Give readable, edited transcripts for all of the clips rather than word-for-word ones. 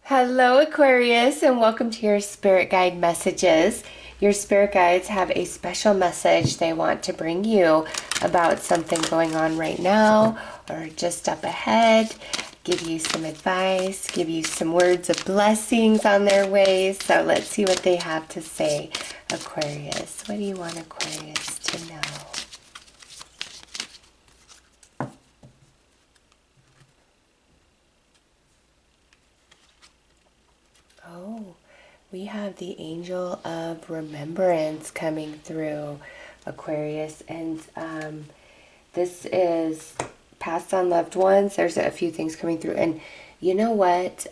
Hello, Aquarius, and welcome to your Spirit Guide messages. Your Spirit Guides have a special message they want to bring you about something going on right now or just up ahead, give you some advice, give you some words of blessings on their way. So let's see what they have to say, Aquarius. What do you want Aquarius to know? Oh, we have the angel of remembrance coming through, Aquarius, and this is passed on loved ones. There's a few things coming through, and you know what?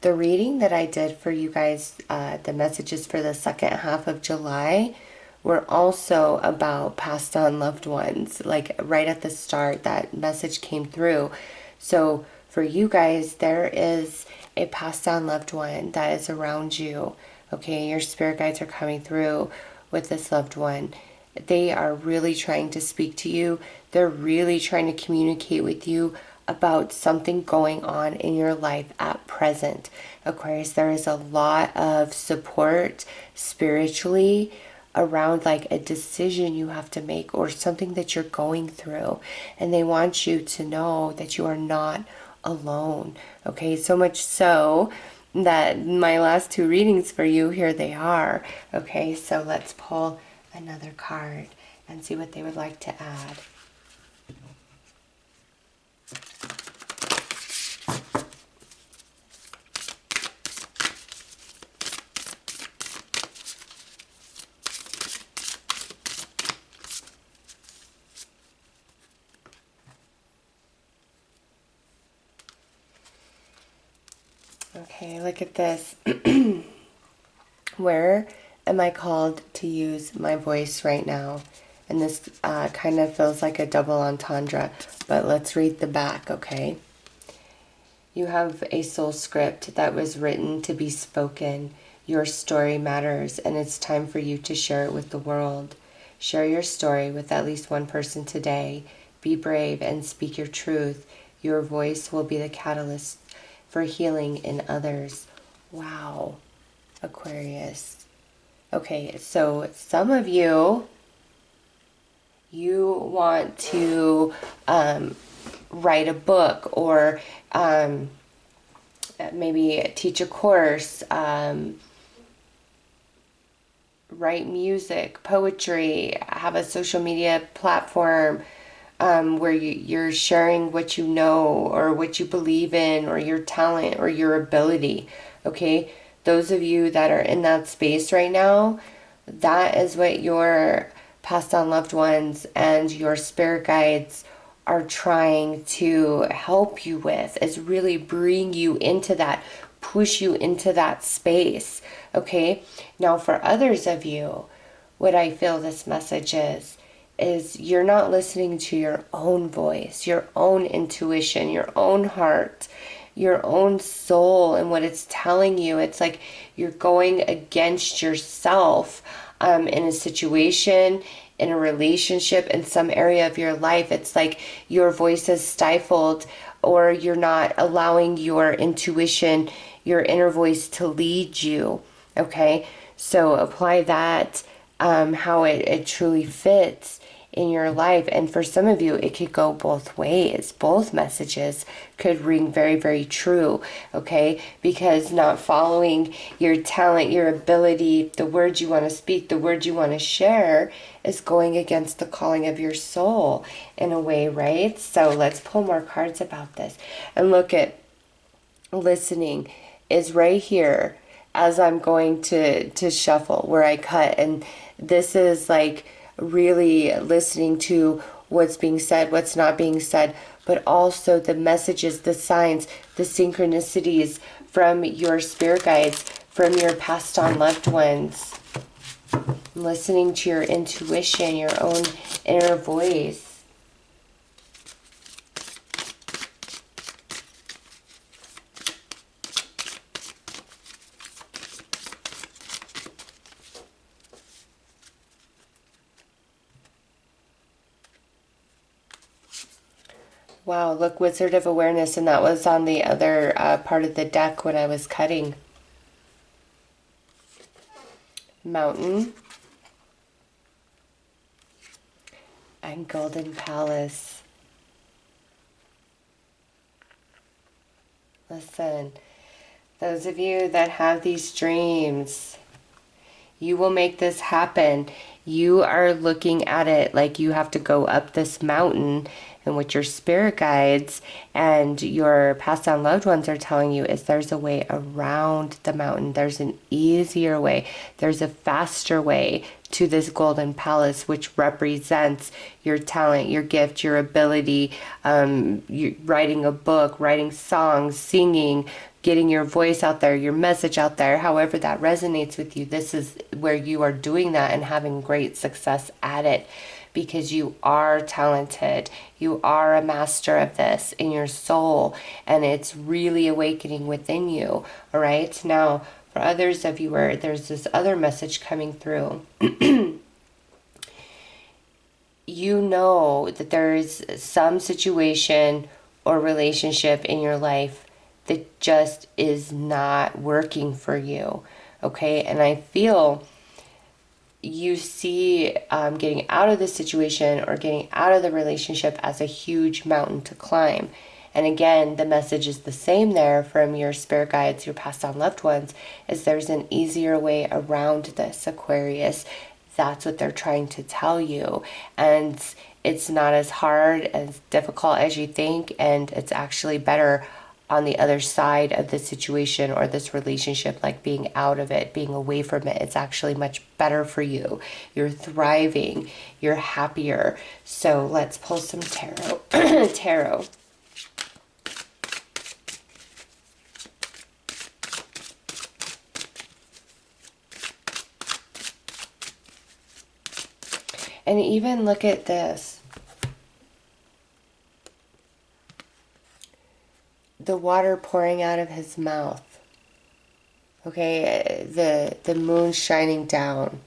The reading that I did for you guys, the messages for the second half of July, were also about passed on loved ones. Like right at the start, that message came through. So for you guys, there is a passed on loved one that is around you. Okay, your spirit guides are coming through with this loved one. They are really trying to speak to you. They're really trying to communicate with you about something going on in your life at present. Aquarius, there is a lot of support spiritually around like a decision you have to make or something that you're going through. And they want you to know that you are not alone. Okay, so much so that my last two readings for you, here they are. Okay, so let's pull another card and see what they would like to add. Okay, look at this. Where am I called to use my voice right now? And this kind of feels like a double entendre, but let's read the back, okay? You have a soul script that was written to be spoken. Your story matters, and it's time for you to share it with the world. Share your story with at least one person today. Be brave and speak your truth. Your voice will be the catalyst for healing in others. Wow, Aquarius. Okay, so some of you, you want to write a book or maybe teach a course, write music, poetry, have a social media platform where you're sharing what you know or what you believe in or your talent or your ability. Okay, those of you that are in that space right now, that is what your passed on loved ones and your spirit guides are trying to help you with, is really bring you into that, push you into that space. Okay, now for others of you, what I feel this message is you're not listening to your own voice, your own intuition, your own heart, your own soul and what it's telling you. It's like you're going against yourself in a situation, in a relationship, in some area of your life. It's like your voice is stifled or you're not allowing your intuition, your inner voice to lead you. Okay, so apply that how it truly fits in your life. And for some of you, it could go both ways. Both messages could ring very, very true, okay? Because not following your talent, your ability, the words you want to speak, the words you want to share is going against the calling of your soul in a way, right? So let's pull more cards about this. And look at listening is right here as I'm going to shuffle where I cut. And this is like really listening to what's being said, what's not being said, but also the messages, the signs, the synchronicities from your spirit guides, from your passed on loved ones. Listening to your intuition, your own inner voice. Wow, look, Wizard of Awareness, and that was on the other part of the deck when I was cutting. Mountain and Golden Palace. Listen, those of you that have these dreams, you will make this happen. You are looking at it like you have to go up this mountain, and what your spirit guides and your passed on loved ones are telling you is there's a way around the mountain. There's an easier way. There's a faster way to this golden palace, which represents your talent, your gift, your ability, you writing a book, writing songs, singing, getting your voice out there, your message out there, however that resonates with you. This is where you are doing that and having great success at it, because you are talented. You are a master of this in your soul, and it's really awakening within you. All right. Now, for others of you where there's this other message coming through, you know that there is some situation or relationship in your life that just is not working for you. Okay. And I feel you see getting out of the situation or getting out of the relationship as a huge mountain to climb. And again, the message is the same there from your spirit guides, your passed on loved ones, is there's an easier way around this, Aquarius. That's what they're trying to tell you. And it's not as hard, as difficult as you think, and it's actually better on the other side of the situation or this relationship, like being out of it, being away from it. It's actually much better for you. You're thriving, you're happier. So let's pull some tarot. Tarot. And even look at this. The water pouring out of his mouth. Okay, the moon shining down.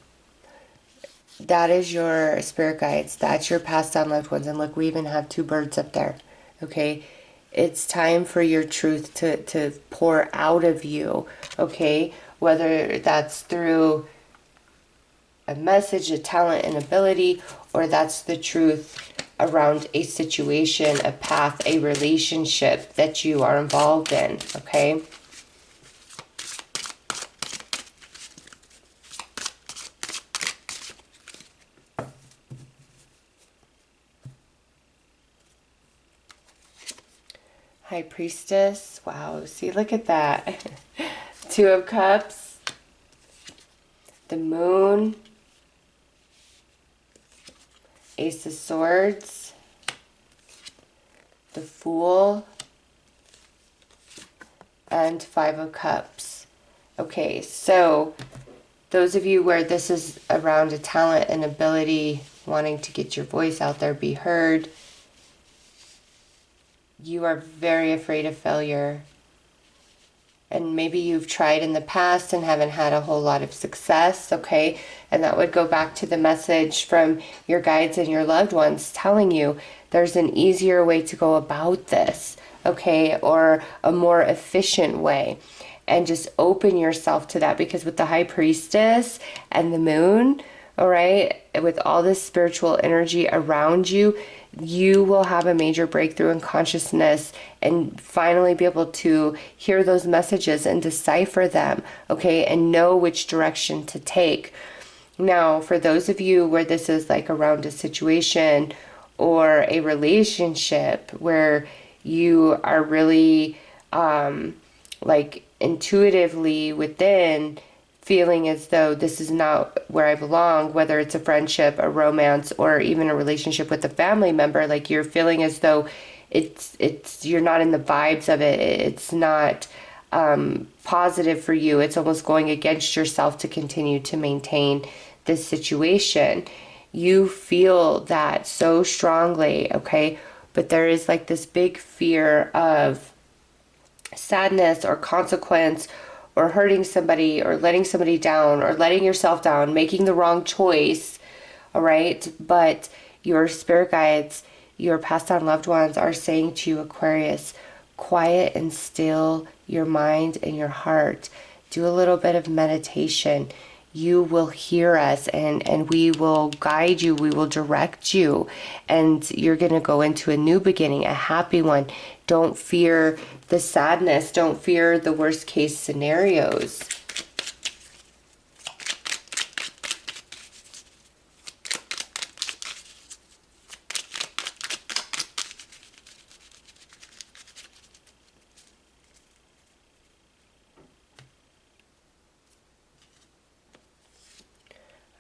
That is your spirit guides. That's your passed on loved ones. And look, we even have two birds up there. Okay, it's time for your truth to pour out of you. Okay, whether that's through a message, a talent, an ability, or that's the truth around a situation, a path, a relationship that you are involved in, okay? High Priestess. Wow, see, look at that. Two of Cups. The Moon. Ace of Swords, the Fool, and Five of Cups. Okay, so those of you where this is around a talent and ability, wanting to get your voice out there, be heard, you are very afraid of failure. And maybe you've tried in the past and haven't had a whole lot of success, okay? And that would go back to the message from your guides and your loved ones telling you there's an easier way to go about this, okay? Or a more efficient way. And just open yourself to that, because with the High Priestess and the Moon, all right, with all this spiritual energy around you, you will have a major breakthrough in consciousness and finally be able to hear those messages and decipher them, okay, and know which direction to take. Now, for those of you where this is like around a situation or a relationship where you are really like intuitively within feeling as though this is not where I belong, whether it's a friendship, a romance, or even a relationship with a family member, like you're feeling as though it's you're not in the vibes of it. It's not positive for you. It's almost going against yourself to continue to maintain this situation. You feel that so strongly, okay? But there is like this big fear of sadness or consequence, or hurting somebody, or letting somebody down, or letting yourself down, making the wrong choice, all right? But your spirit guides your passed on loved ones are saying to you, Aquarius, quiet and still your mind and your heart. Do a little bit of meditation. You will hear us, and we will guide you. We will direct you. And you're going to go into a new beginning, a happy one. Don't fear the sadness. Don't fear the worst case scenarios.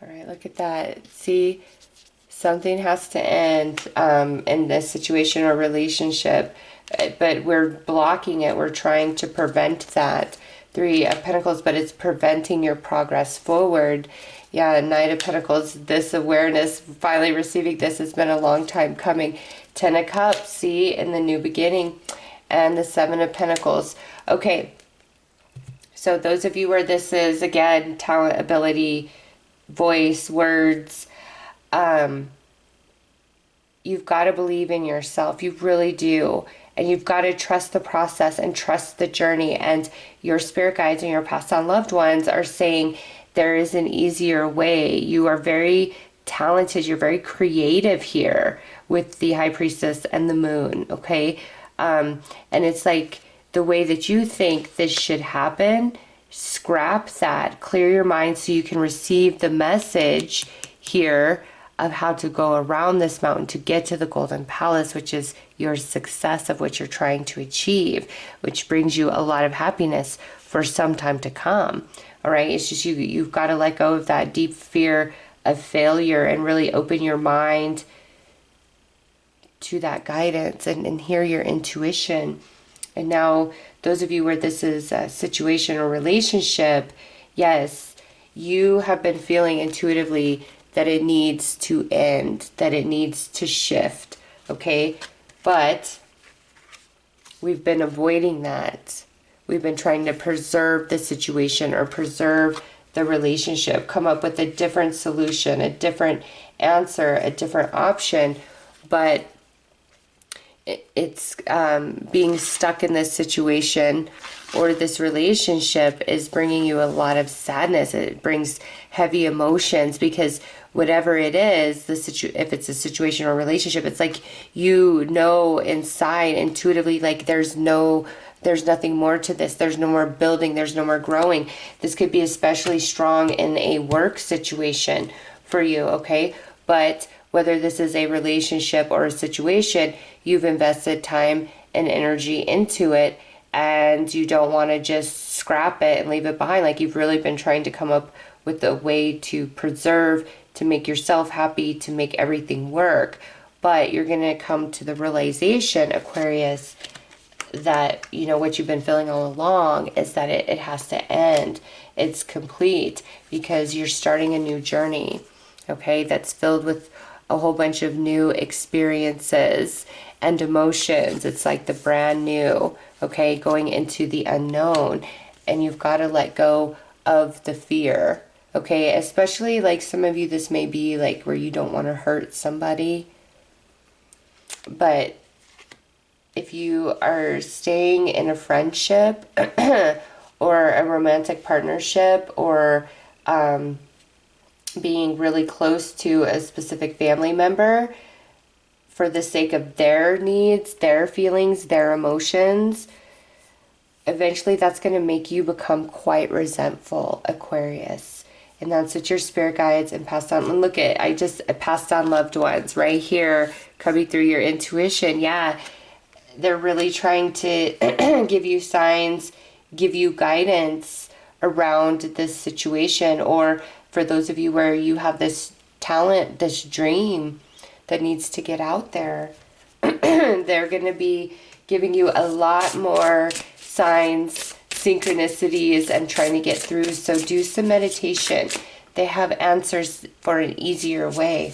All right, look at that. See, something has to end in this situation or relationship, but we're blocking it. We're trying to prevent that. Three of Pentacles, but it's preventing your progress forward. Yeah, Knight of Pentacles, this awareness, finally receiving this has been a long time coming. Ten of Cups, see, in the new beginning. And the Seven of Pentacles. Okay, so those of you where this is, again, talent, ability, voice, words, you've got to believe in yourself. You really do. And you've got to trust the process and trust the journey. And your spirit guides and your passed on loved ones are saying there is an easier way. You are very talented. You're very creative here with the High Priestess and the Moon, okay? And it's like the way that you think this should happen, scrap that, clear your mind so you can receive the message here of how to go around this mountain to get to the Golden Palace, which is your success of what you're trying to achieve, which brings you a lot of happiness for some time to come. All right, it's just you've got to let go of that deep fear of failure and really open your mind to that guidance and hear your intuition. And now, those of you where this is a situation or relationship, yes, you have been feeling intuitively that it needs to end, that it needs to shift, okay? But we've been avoiding that. We've been trying to preserve the situation or preserve the relationship, come up with a different solution, a different answer, a different option, but it's being stuck in this situation or this relationship is bringing you a lot of sadness. It brings heavy emotions because whatever it is, if it's a situation or relationship, it's like you know inside intuitively, like there's nothing more to this. There's no more building. There's no more growing. This could be especially strong in a work situation for you, okay? But whether this is a relationship or a situation, you've invested time and energy into it, and you don't want to just scrap it and leave it behind. Like you've really been trying to come up with a way to preserve, to make yourself happy, to make everything work. But you're going to come to the realization, Aquarius, that, you know, what you've been feeling all along is that it has to end. It's complete because you're starting a new journey, okay, that's filled with a whole bunch of new experiences and emotions. It's like the brand new, okay, going into the unknown. And you've got to let go of the fear, okay? Especially like some of you, this may be like where you don't want to hurt somebody. But if you are staying in a friendship or a romantic partnership or being really close to a specific family member for the sake of their needs, their feelings, their emotions, eventually that's going to make you become quite resentful, Aquarius. And that's what your spirit guides and passed on. And look at, I passed on loved ones right here coming through your intuition. Yeah, they're really trying to give you signs, give you guidance around this situation, or for those of you where you have this talent, this dream that needs to get out there, they're going to be giving you a lot more signs, synchronicities, and trying to get through. So do some meditation. They have answers for an easier way.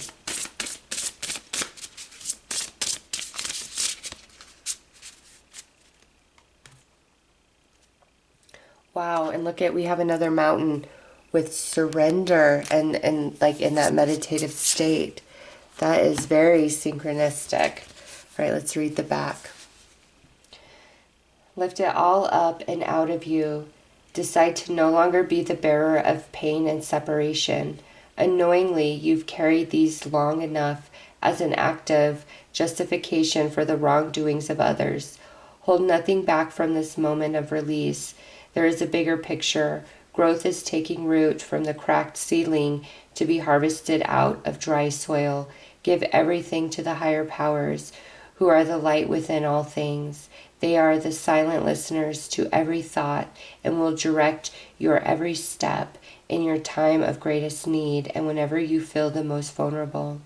Wow, and look at, we have another mountain with surrender and like in that meditative state. That is very synchronistic. All right, let's read the back. Lift it all up and out of you. Decide to no longer be the bearer of pain and separation. Unknowingly, you've carried these long enough as an act of justification for the wrongdoings of others. Hold nothing back from this moment of release. There is a bigger picture. Growth is taking root from the cracked seedling to be harvested out of dry soil. Give everything to the higher powers, who are the light within all things. They are the silent listeners to every thought and will direct your every step in your time of greatest need and whenever you feel the most vulnerable.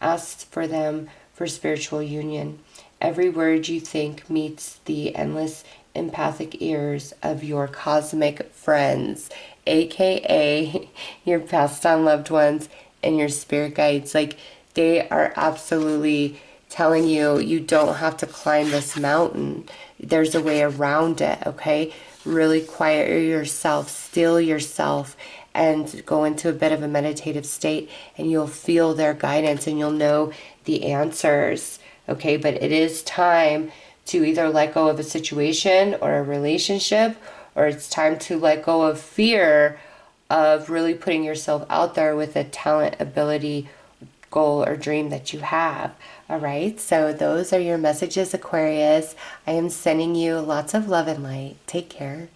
Ask for them for spiritual union. Every word you think meets the endless empathic ears of your cosmic friends, aka your passed on loved ones and your spirit guides. Like, they are absolutely telling you you don't have to climb this mountain. There's a way around it, okay? Really quiet yourself, still yourself, and go into a bit of a meditative state, and you'll feel their guidance and you'll know the answers, okay? But it is time to either let go of a situation or a relationship, or it's time to let go of fear of really putting yourself out there with a talent, ability, goal, or dream that you have. All right, so those are your messages, Aquarius. I am sending you lots of love and light. Take care.